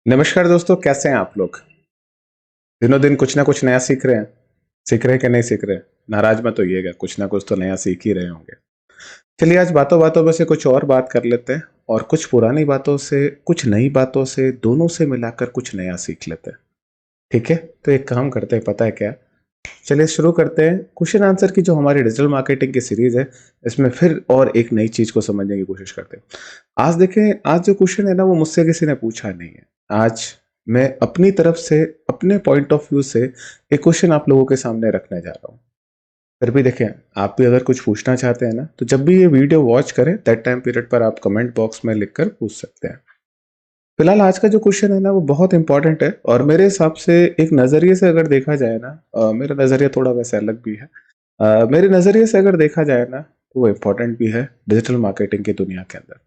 नमस्कार दोस्तों, कैसे हैं आप लोग। दिनों दिन कुछ ना कुछ नया सीख रहे हैं कि नहीं सीख रहे। नाराज मत होइएगा, कुछ ना कुछ तो नया सीख ही रहे होंगे। चलिए आज बातों बातों में से कुछ और बात कर लेते हैं और कुछ पुरानी बातों से कुछ नई बातों से दोनों से मिलाकर कुछ नया सीख लेते हैं। ठीक है, तो एक काम करते हैं, पता है क्या। चलिए शुरू करते हैं क्वेश्चन आंसर की जो हमारी डिजिटल मार्केटिंग की सीरीज है। इसमें फिर और एक नई चीज को समझने की कोशिश करते हैं। आज देखें, आज जो क्वेश्चन है ना, वो मुझसे किसी ने पूछा नहीं है। आज मैं अपनी तरफ से, अपने पॉइंट ऑफ व्यू से एक क्वेश्चन आप लोगों के सामने रखने जा रहा हूँ। फिर भी देखें, आप भी अगर कुछ पूछना चाहते हैं ना, तो जब भी ये वीडियो वॉच करें दैट टाइम पीरियड पर आप कमेंट बॉक्स में लिखकर पूछ सकते हैं। फिलहाल आज का जो क्वेश्चन है ना, वो बहुत इंपॉर्टेंट है और मेरे हिसाब से एक नज़रिए से अगर देखा जाए ना, मेरा नज़रिया थोड़ा वैसे अलग भी है। मेरे नज़रिए से अगर देखा जाए ना, तो वो इम्पोर्टेंट भी है डिजिटल मार्केटिंग की दुनिया के अंदर।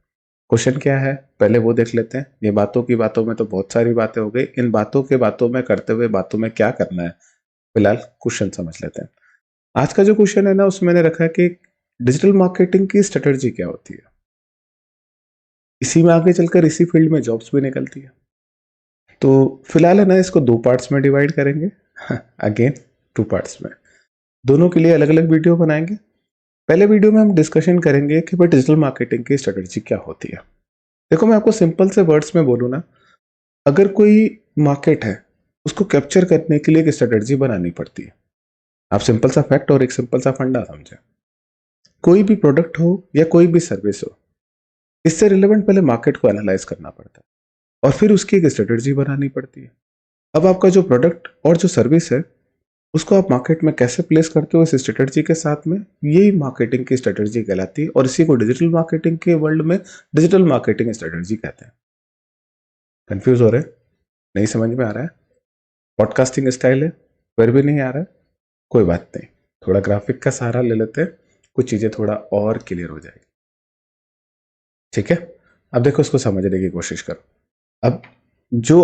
क्वेश्चन क्या है, पहले वो देख लेते हैं। ये बातों की बातों में तो बहुत सारी बातें हो गई, इन बातों के बातों में करते हुए बातों में क्या करना है, फिलहाल क्वेश्चन समझ लेते हैं। आज का जो क्वेश्चन है ना, उसमें मैंने रखा है कि डिजिटल मार्केटिंग की स्ट्रेटजी क्या होती है। इसी में आगे चलकर इसी फील्ड में जॉब्स भी निकलती है। तो फिलहाल है ना, इसको दो पार्ट्स में डिवाइड करेंगे। अगेन टू पार्ट्स में, दोनों के लिए अलग अलग वीडियो बनाएंगे। पहले वीडियो में हम डिस्कशन करेंगे कि भाई डिजिटल मार्केटिंग की स्ट्रेटजी क्या होती है। देखो, मैं आपको सिंपल से वर्ड्स में बोलूँ ना, अगर कोई मार्केट है, उसको कैप्चर करने के लिए एक स्ट्रेटजी बनानी पड़ती है। आप सिंपल सा फैक्ट और एक सिंपल सा फंडा समझें। कोई भी प्रोडक्ट हो या कोई भी सर्विस हो, इससे रिलेवेंट पहले मार्केट को एनालाइज करना पड़ता है और फिर उसकी एक स्ट्रेटजी बनानी पड़ती है। अब आपका जो प्रोडक्ट और जो सर्विस है, उसको आप मार्केट में कैसे प्लेस करते हो इस स्ट्रेटजी के साथ में, यही मार्केटिंग की स्ट्रेटजी कहलाती है और इसी को डिजिटल मार्केटिंग के वर्ल्ड में डिजिटल मार्केटिंग स्ट्रेटजी कहते हैं। कंफ्यूज हो रहे हैं? नहीं समझ में आ रहा है? पॉडकास्टिंग स्टाइल है, फिर भी नहीं आ रहा है? कोई बात नहीं, थोड़ा ग्राफिक का सहारा ले लेते हैं, कुछ चीजें थोड़ा और क्लियर हो जाएगी। ठीक है, अब देखो, इसको समझने की कोशिश करो। अब जो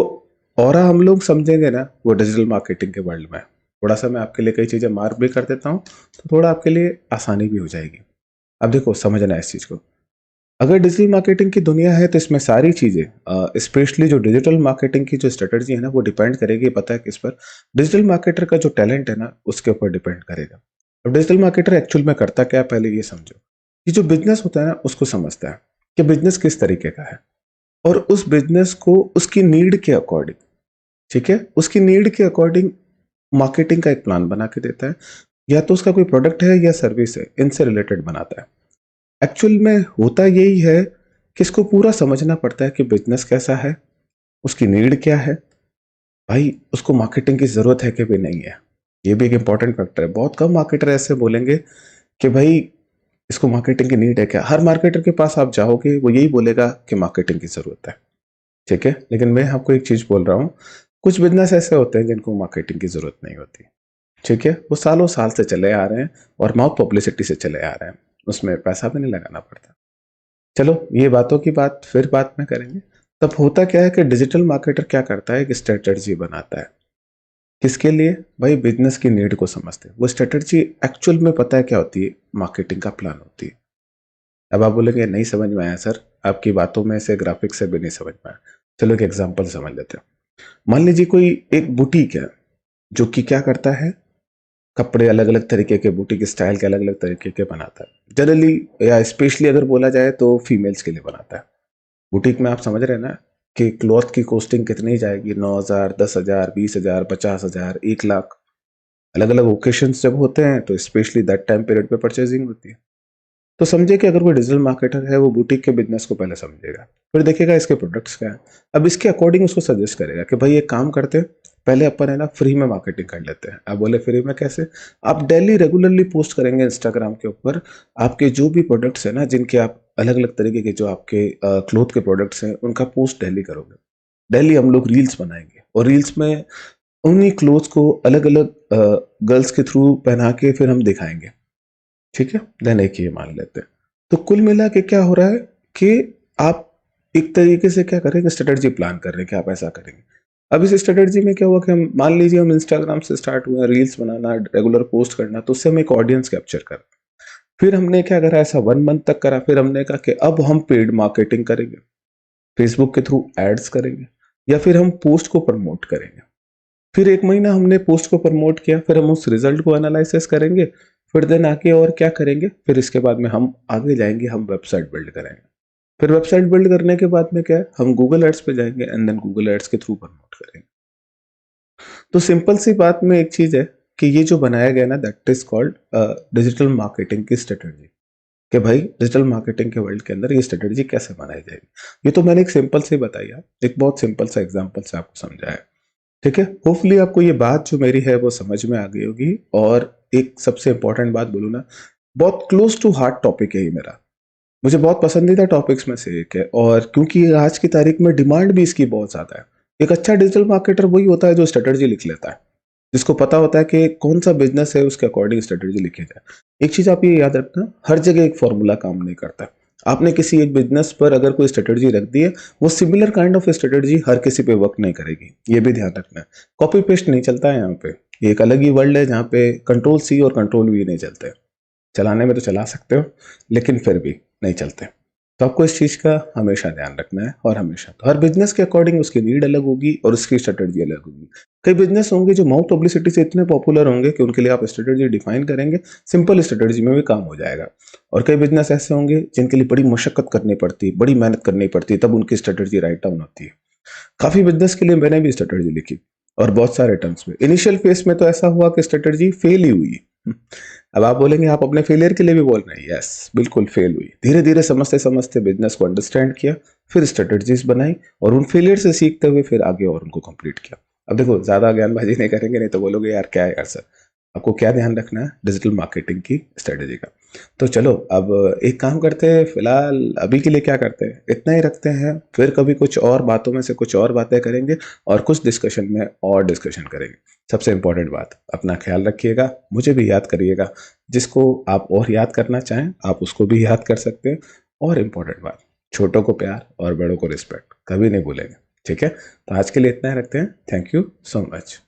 और हम लोग समझेंगे ना, वो डिजिटल मार्केटिंग के वर्ल्ड में थोड़ा सा मैं आपके लिए कई चीजें मार्क भी कर देता हूँ, तो थोड़ा आपके लिए आसानी भी हो जाएगी। अब देखो, समझना है इस चीज को। अगर डिजिटल मार्केटिंग की दुनिया है, तो इसमें सारी चीजें, स्पेशली जो डिजिटल मार्केटिंग की जो स्ट्रेटजी है ना, वो डिपेंड करेगी, पता है किस पर। डिजिटल मार्केटर का जो टैलेंट है ना, उसके ऊपर डिपेंड करेगा। अब डिजिटल मार्केटर एक्चुअल में करता क्या है, पहले ये समझो। ये जो बिजनेस होता है ना, उसको समझता है कि बिजनेस किस तरीके का है और उस बिजनेस को उसकी नीड के अकॉर्डिंग, ठीक है, उसकी नीड के अकॉर्डिंग मार्केटिंग का एक प्लान बना के देता है। या तो उसका कोई प्रोडक्ट है या सर्विस है, इनसे रिलेटेड बनाता है। एक्चुअल में होता यही है कि इसको पूरा समझना पड़ता है कि बिजनेस कैसा है, उसकी नीड क्या है, भाई उसको मार्केटिंग की जरूरत है कि भी नहीं है। ये भी एक इंपॉर्टेंट फैक्टर है। बहुत कम मार्केटर ऐसे बोलेंगे कि भाई इसको मार्केटिंग की नीड है क्या। हर मार्केटर के पास आप जाओगे, वो यही बोलेगा कि मार्केटिंग की जरूरत है। ठीक है, लेकिन मैं आपको एक चीज बोल रहा हूँ, कुछ बिजनेस ऐसे होते हैं जिनको मार्केटिंग की जरूरत नहीं होती। ठीक है, वो सालों साल से चले आ रहे हैं और माउथ पब्लिसिटी से चले आ रहे हैं, उसमें पैसा भी नहीं लगाना पड़ता। चलो, ये बातों की बात फिर बाद में करेंगे। तब होता क्या है कि डिजिटल मार्केटर क्या करता है, एक स्ट्रेटजी बनाता है। किसके लिए? भाई बिजनेस की नीड को समझते हैं। वो स्ट्रेटजी एक्चुअल में पता है क्या होती है, मार्केटिंग का प्लान होती है। अब आप बोलेंगे नहीं समझ में आया सर, आपकी बातों में से ग्राफिक्स से भी नहीं समझ में आया। चलो एक एग्जांपल समझ लेते हैं। मान लीजिए कोई एक बुटीक है जो कि क्या करता है, कपड़े अलग अलग तरीके के, बुटीक स्टाइल के अलग अलग तरीके के बनाता है। जनरली या स्पेशली अगर बोला जाए तो फीमेल्स के लिए बनाता है। बुटीक में आप समझ रहे हैं ना कि क्लॉथ की कॉस्टिंग कितनी जाएगी, 9,000, 10,000, 20,000, 50,000, 1 लाख। अलग अलग ओकेशंस जब होते हैं तो स्पेशली दैट टाइम पीरियड पे परचेजिंग होती है। तो समझिए कि अगर कोई डिजिटल मार्केटर है, वो बुटीक के बिजनेस को पहले समझेगा, फिर देखेगा इसके प्रोडक्ट्स क्या है। अब इसके अकॉर्डिंग उसको सजेस्ट करेगा कि भाई एक काम करते हैं, पहले अपन है ना फ्री में मार्केटिंग कर लेते हैं। आप बोले फ्री में कैसे? आप डेली रेगुलरली पोस्ट करेंगे इंस्टाग्राम के ऊपर, आपके जो भी प्रोडक्ट्स है ना, जिनके आप अलग अलग तरीके के जो आपके क्लोथ के प्रोडक्ट्स हैं, उनका पोस्ट डेली करोगे। डेली हम लोग रील्स बनाएंगे और रील्स में उन्हीं क्लोथ्स को अलग अलग गर्ल्स के थ्रू पहना के फिर हम दिखाएंगे। ठीक है, देन एक ये मान लेते हैं। तो कुल मिला के क्या हो रहा है कि आप एक तरीके से क्या करेंगे, स्ट्रेटजी प्लान कर रहे हैं कि आप ऐसा करेंगे। अब इस स्ट्रेटजी में क्या हुआ कि हम मान लीजिए हम इंस्टाग्राम से स्टार्ट हुए, रील्स बनाना, रेगुलर पोस्ट करना, तो उससे हम एक ऑडियंस कैप्चर कर। फिर हमने क्या करा, ऐसा 1 मंथ तक करा। फिर हमने कहा कि अब हम पेड मार्केटिंग करेंगे, फेसबुक के थ्रू एड्स करेंगे। या फिर हम पोस्ट को प्रमोट करेंगे। फिर 1 महीना हमने पोस्ट को प्रमोट किया, फिर हम उस रिजल्ट को एनालिसिस करेंगे, फिर देन आके और क्या करेंगे, फिर इसके बाद में हम आगे जाएंगे, हम वेबसाइट बिल्ड करेंगे। फिर वेबसाइट बिल्ड करने के बाद में क्या है, हम गूगल एड्स पे जाएंगे एंड देन गूगल एड्स के थ्रू प्रमोट करेंगे। तो सिंपल सी बात में एक चीज है कि ये जो बनाया गया ना, that is called digital marketing की स्ट्रेटेजी, कि भाई डिजिटल मार्केटिंग के वर्ल्ड के अंदर ये स्ट्रेटेजी कैसे बनाई जाएगी। ये तो मैंने एक सिंपल से बताया, एक बहुत सिंपल सा एग्जांपल से आपको समझाया, ठीक है। होपफुली आपको ये बात जो मेरी है वो समझ में आ गई होगी। और एक सबसे इंपॉर्टेंट बात बोलूँ ना, बहुत क्लोज टू हार्ट टॉपिक है ये मेरा, मुझे बहुत पसंदीदा टॉपिक्स में से एक है, और क्योंकि आज की तारीख में डिमांड भी इसकी बहुत ज़्यादा है। एक अच्छा डिजिटल मार्केटर वही होता है जो स्ट्रेटजी लिख लेता है, जिसको पता होता है कि कौन सा बिजनेस है, उसके अकॉर्डिंग स्ट्रेटजी लिखी जाए। एक चीज आप ये याद रखना, हर जगह एक फॉर्मूला काम नहीं करता। आपने किसी एक बिजनेस पर अगर कोई स्ट्रेटजी रख दी है, वो सिमिलर काइंड ऑफ स्ट्रेटजी हर किसी पे वर्क नहीं करेगी, ये भी ध्यान रखना है। कॉपी पेस्ट नहीं चलता है यहाँ पे, ये एक अलग ही वर्ल्ड है जहाँ पे कंट्रोल सी और कंट्रोल वी नहीं चलते। चलाने में तो चला सकते हो, लेकिन फिर भी नहीं चलते। तो आपको इस चीज़ का हमेशा ध्यान रखना है, और हमेशा तो हर बिजनेस के अकॉर्डिंग उसकी नीड अलग होगी और उसकी स्ट्रेटजी अलग होगी। कई बिजनेस होंगे जो माउथ पब्लिसिटी से इतने पॉपुलर होंगे कि उनके लिए आप स्ट्रेटजी डिफाइन करेंगे, सिंपल स्ट्रेटजी में भी काम हो जाएगा। और कई बिजनेस ऐसे होंगे जिनके लिए बड़ी मशक्कत करनी पड़ती है, बड़ी मेहनत करनी पड़ती है, तब उनकी स्ट्रेटजी राइट डाउन होती है। काफ़ी बिजनेस के लिए मैंने भी स्ट्रेटजी लिखी, और बहुत सारे टर्म्स में। इनिशियल फेज में तो ऐसा हुआ कि स्ट्रेटजी फेल ही हुई। अब आप बोलेंगे आप अपने फेलियर के लिए भी बोल रहे हैं, यस बिल्कुल फेल हुई। धीरे धीरे समझते समझते बिजनेस को अंडरस्टैंड किया, फिर स्ट्रेटजीज बनाई, और उन फेलियर से सीखते हुए फिर आगे और उनको कंप्लीट किया। अब देखो, ज्यादा ज्ञानबाजी नहीं करेंगे, नहीं तो बोलोगे यार क्या है यार सर। आपको क्या ध्यान रखना है, डिजिटल मार्केटिंग की स्ट्रेटेजी का। तो चलो अब एक काम करते हैं, फिलहाल अभी के लिए क्या करते हैं, इतना ही रखते हैं। फिर कभी कुछ और बातों में से कुछ और बातें करेंगे, और कुछ डिस्कशन में और डिस्कशन करेंगे। सबसे इंपॉर्टेंट बात, अपना ख्याल रखिएगा, मुझे भी याद करिएगा। जिसको आप और याद करना चाहें आप उसको भी याद कर सकते हैं। और इम्पोर्टेंट बात, छोटों को प्यार और बड़ों को रिस्पेक्ट कभी नहीं भूलेंगे, ठीक है। तो आज के लिए इतना ही रखते हैं। Thank you so much.